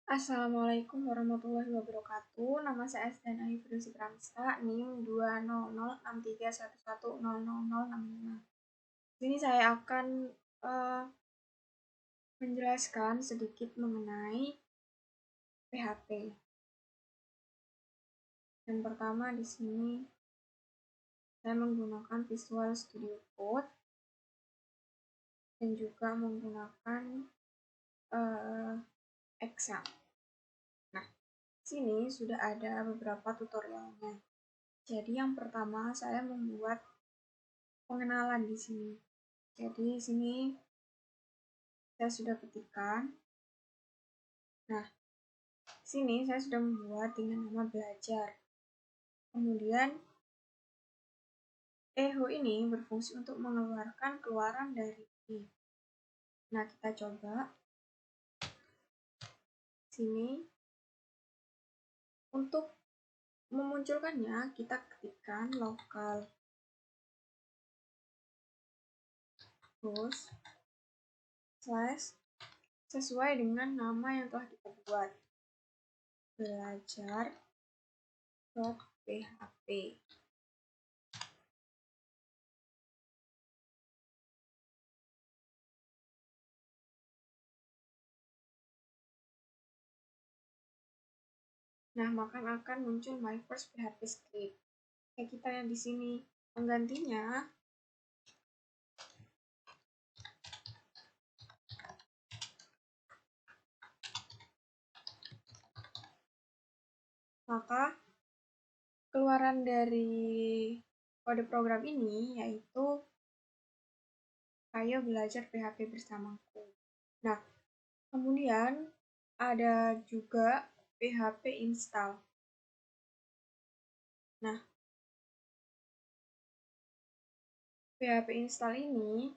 Assalamualaikum warahmatullahi wabarakatuh. Nama saya Asdana Firdausi Pramesta, NIM 2006311000065. Di sini saya akan menjelaskan sedikit mengenai PHP. Yang pertama di sini saya menggunakan Visual Studio Code dan juga menggunakan Excel. Nah, sini sudah ada beberapa tutorialnya. Jadi yang pertama saya membuat pengenalan di sini. Jadi di sini saya sudah ketikkan. Nah, sini saya sudah membuat dengan nama belajar. Kemudian echo ini berfungsi untuk mengeluarkan keluaran dari ini. Nah, kita coba. Sini untuk memunculkannya kita ketikkan local host slash sesuai dengan nama yang telah kita buat, belajar.php. Nah, maka akan muncul my first PHP script. Kayak kita yang di sini. Penggantinya maka keluaran dari kode program ini yaitu ayo belajar PHP bersamaku. Nah, kemudian ada juga PHP install. Nah, PHP install ini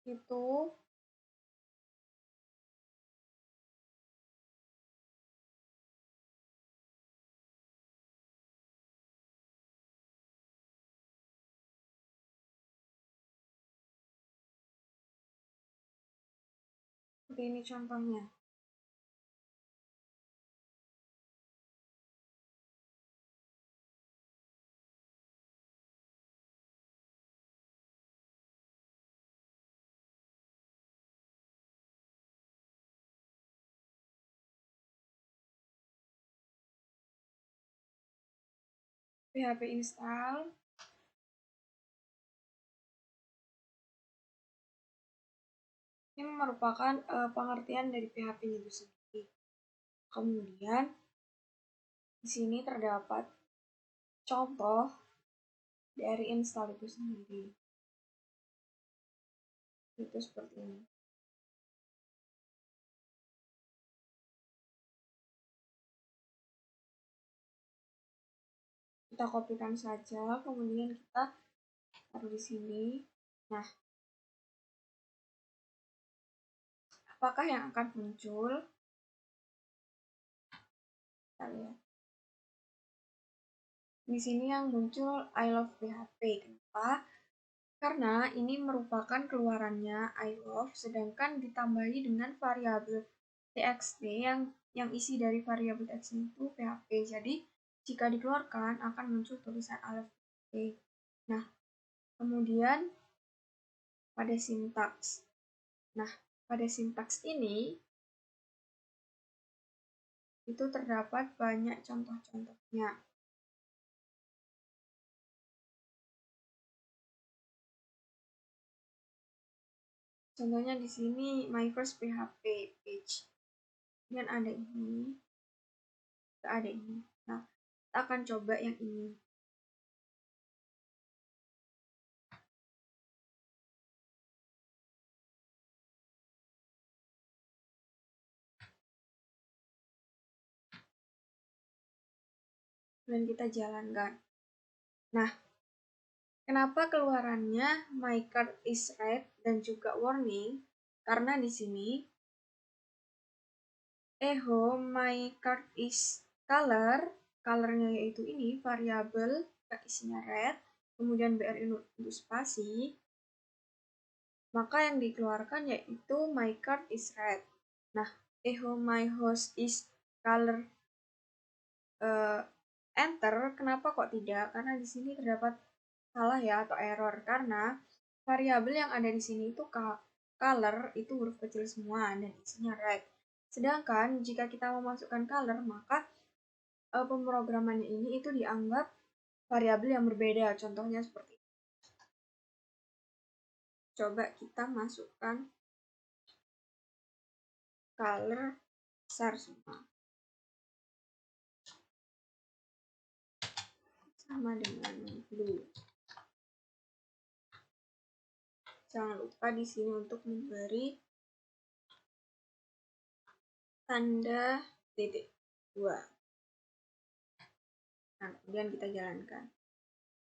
itu seperti ini contohnya. PHP install ini merupakan pengertian dari PHP itu sendiri. Kemudian di sini terdapat contoh dari install itu sendiri. Itu seperti ini. Kita kopikan saja, kemudian kita taruh di sini. Nah, apakah yang akan muncul? Kita lihat. Di sini yang muncul I love PHP. Kenapa? Karena ini merupakan keluarannya I love, sedangkan ditambahi dengan variabel txt yang isi dari variabel txt itu PHP. Jadi, jika dikeluarkan akan muncul tulisan I love PHP. Nah, kemudian pada sintaks. Nah, pada sintaks ini itu terdapat banyak contoh-contohnya. Contohnya di sini my first PHP page. Dan ada ini, ada ini. Nah, kita akan coba yang ini. Dan kita jalankan. Nah, kenapa keluarannya my card is red dan juga warning? Karena di sini echo my card is color, colornya yaitu ini variabel isinya red, kemudian BRI untuk spasi, maka yang dikeluarkan yaitu my card is red. Nah, echo my house is color enter, kenapa kok tidak? Karena di sini terdapat salah ya atau error karena variabel yang ada di sini itu color itu huruf kecil semua dan isinya red. Sedangkan jika kita memasukkan color maka pemrogramannya ini itu dianggap variabel yang berbeda. Contohnya seperti ini. Coba kita masukkan color besar semua. Sama dengan blue. Jangan lupa di sini untuk memberi tanda titik 2. Nah, kemudian kita jalankan.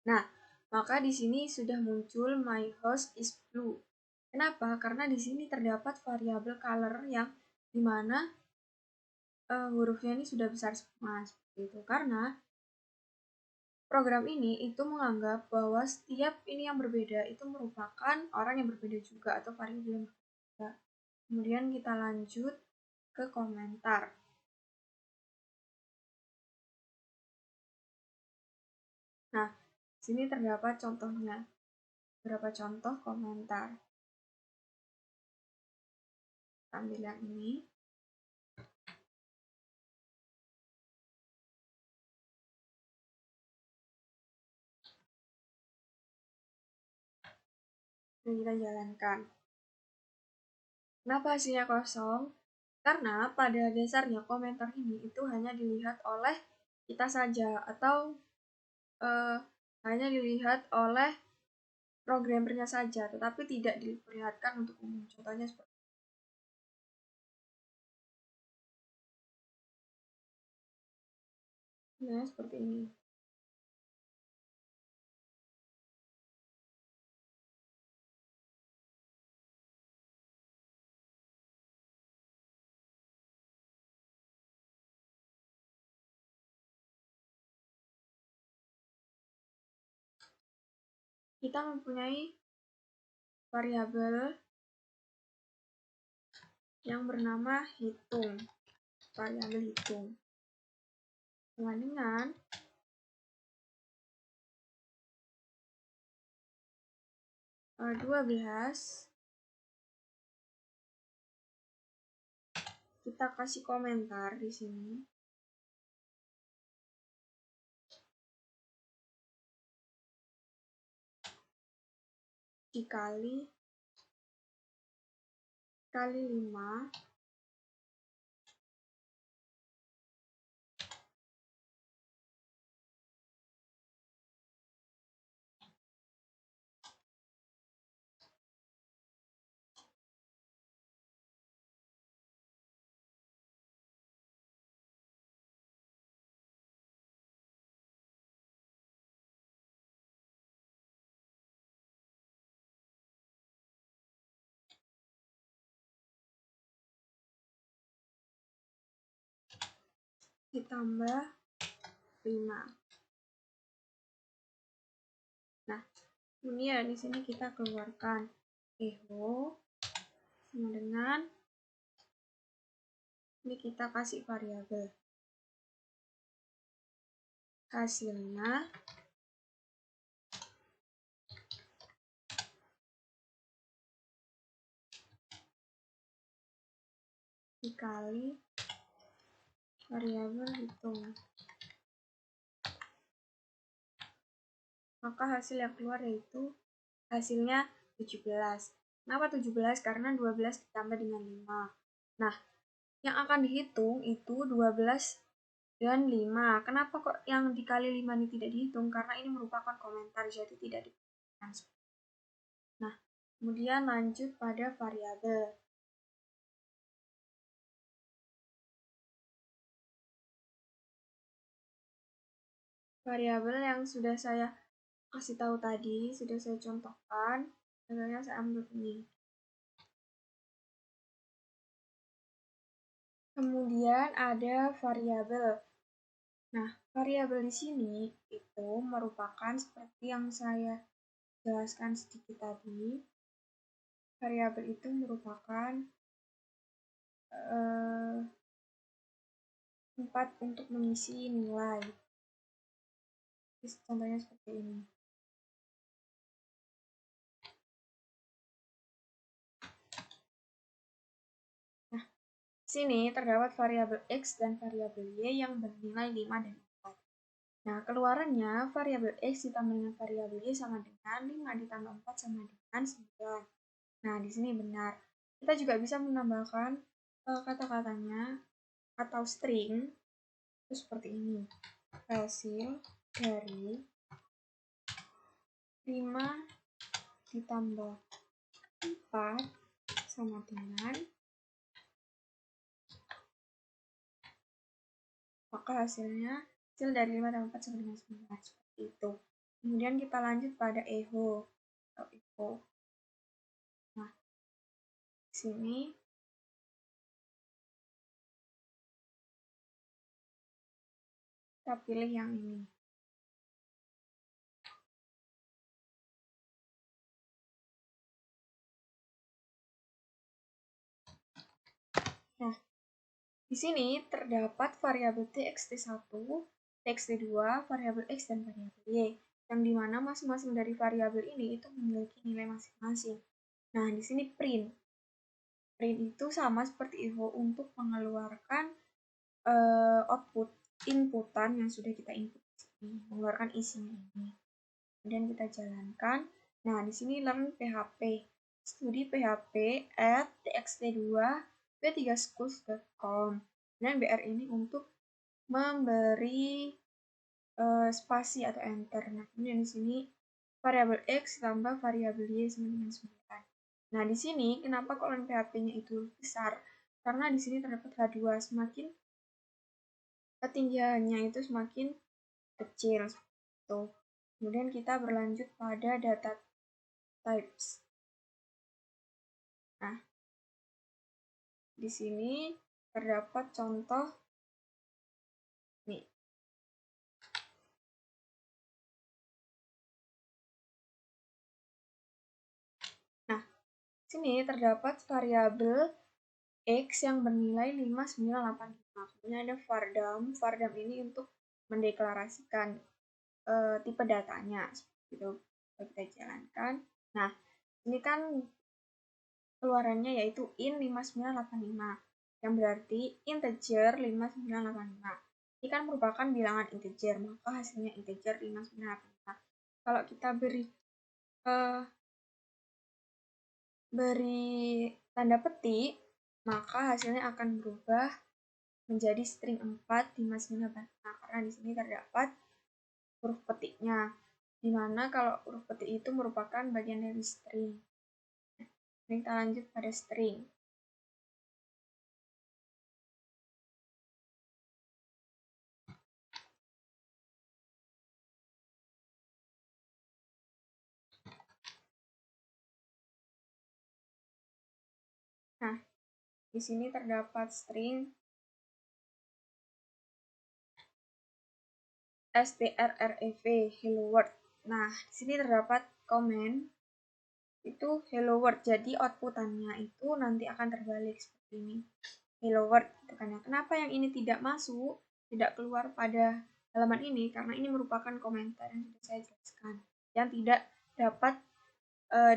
Nah, maka di sini sudah muncul my house is blue. Kenapa? Karena di sini terdapat variabel color yang dimana hurufnya ini sudah besar semua seperti itu. Karena program ini itu menganggap bahwa setiap ini yang berbeda itu merupakan orang yang berbeda juga atau variabel yang berbeda. Kemudian kita lanjut ke komentar. Nah, sini terdapat contohnya. Beberapa contoh komentar. Ambil yang ini. Dan kita jalankan. Kenapa hasilnya kosong? Karena pada dasarnya komentar ini itu hanya dilihat oleh kita saja atau hanya dilihat oleh programmernya saja, tetapi tidak diperlihatkan untuk umum. Contohnya seperti ini. Nah, seperti ini. Kita mempunyai variabel yang bernama hitung. Variabel hitung. Dengan 12 kita kasih komentar di sini. Dikali 5 ditambah 5. Nah, kemudian di sini kita keluarkan echo sama dengan ini kita kasih variabel. Hasilnya dikali variabel hitung. Maka hasil yang keluar yaitu hasilnya 17. Kenapa 17? Karena 12 ditambah dengan 5. Nah, yang akan dihitung itu 12 dan 5. Kenapa kok yang dikali 5 ini tidak dihitung? Karena ini merupakan komentar, jadi tidak diperhatikan. Nah, kemudian lanjut pada variabel. Variabel yang sudah saya kasih tahu tadi, sudah saya contohkan. Contohnya saya ambil ini. Kemudian ada variabel. Nah, variabel di sini itu merupakan seperti yang saya jelaskan sedikit tadi. Variabel itu merupakan tempat untuk mengisi nilai. Contohnya seperti ini. Nah, sini terdapat variabel X dan variabel Y yang bernilai 5 dan 4. Nah, keluarannya variabel X ditambah dengan variabel Y sama dengan 5 ditambah 4 sama dengan 9. Nah, di sini benar. Kita juga bisa menambahkan kata-katanya atau string itu seperti ini. Hasil dari 5 ditambah 4 sama dengan, maka hasil dari 5 tambah 4 sama dengan 9. Seperti itu. Kemudian kita lanjut pada echo atau echo. Nah, di sini kita pilih yang ini. Nah, di sini terdapat variabel txt1, txt2, variabel x, dan variabel y, yang dimana masing-masing dari variabel ini itu memiliki nilai masing-masing. Nah, di sini print. Print itu sama seperti echo untuk mengeluarkan output, inputan yang sudah kita input di sini, mengeluarkan isinya ini. Kemudian kita jalankan. Nah, di sini learn PHP, studi PHP at txt2p3schools.com. Dan BR ini untuk memberi spasi atau enter. Nah, kemudian di sini variabel X tambah variabel Y sama dengan 9. Nah, di sini kenapa kolom PHP-nya itu besar? Karena di sini terdapat H2, semakin ketinggiannya itu semakin kecil. Tuh. Kemudian kita berlanjut pada data types. Nah, di sini terdapat contoh nih. Nah, sini terdapat variabel X yang bernilai 5, 9, 8, 5. Kemudian ada vardam. Vardam ini untuk mendeklarasikan tipe datanya. Seperti itu. Kita jalankan. Nah, ini kan keluarannya yaitu int 5985. Yang berarti integer 5985. Ini kan merupakan bilangan integer, maka hasilnya integer 5985. Kalau kita beri tanda petik, maka hasilnya akan berubah menjadi string 4 5985. Karena di sini terdapat huruf petiknya, di mana kalau huruf petik itu merupakan bagian dari string. Nah, kita lanjut pada string. Nah, di sini terdapat string strrev hello world. Nah, di sini terdapat komen itu hello world. Jadi outputannya itu nanti akan terbalik seperti ini. Hello world gitu kan ya. Kenapa yang ini tidak masuk, tidak keluar pada halaman ini? Karena ini merupakan komentar yang sudah saya jelaskan, yang tidak dapat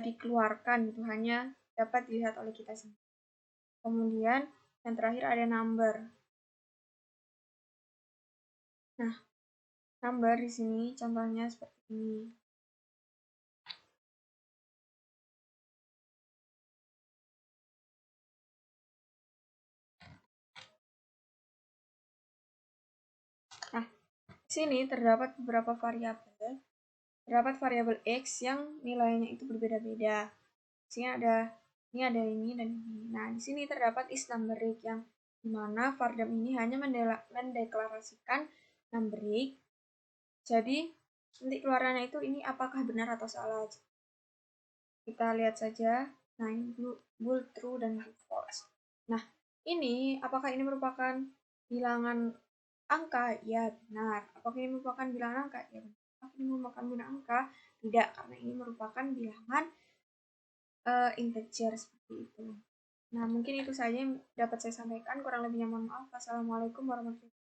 dikeluarkan gitu, hanya dapat dilihat oleh kita sendiri. Kemudian yang terakhir ada number. Nah, number di sini contohnya seperti ini. Nah, di sini terdapat beberapa variabel. Terdapat variabel X yang nilainya itu berbeda-beda. Di sini ada ini dan ini. Nah, di sini terdapat is numberic yang dimana vardam ini hanya mendeklarasikan numberic. Jadi nanti keluarannya itu ini apakah benar atau salah. Kita lihat saja. Nah, ini bool, true, dan false. Nah, Apakah ini merupakan bilangan angka? Ya, benar. Apakah ini merupakan bilangan angka? Ya, benar. Apakah ini merupakan bilangan angka? Tidak, karena ini merupakan bilangan integer seperti itu. Nah, mungkin itu saja yang dapat saya sampaikan. Kurang lebihnya mohon maaf. Wassalamualaikum warahmatullahi wabarakatuh.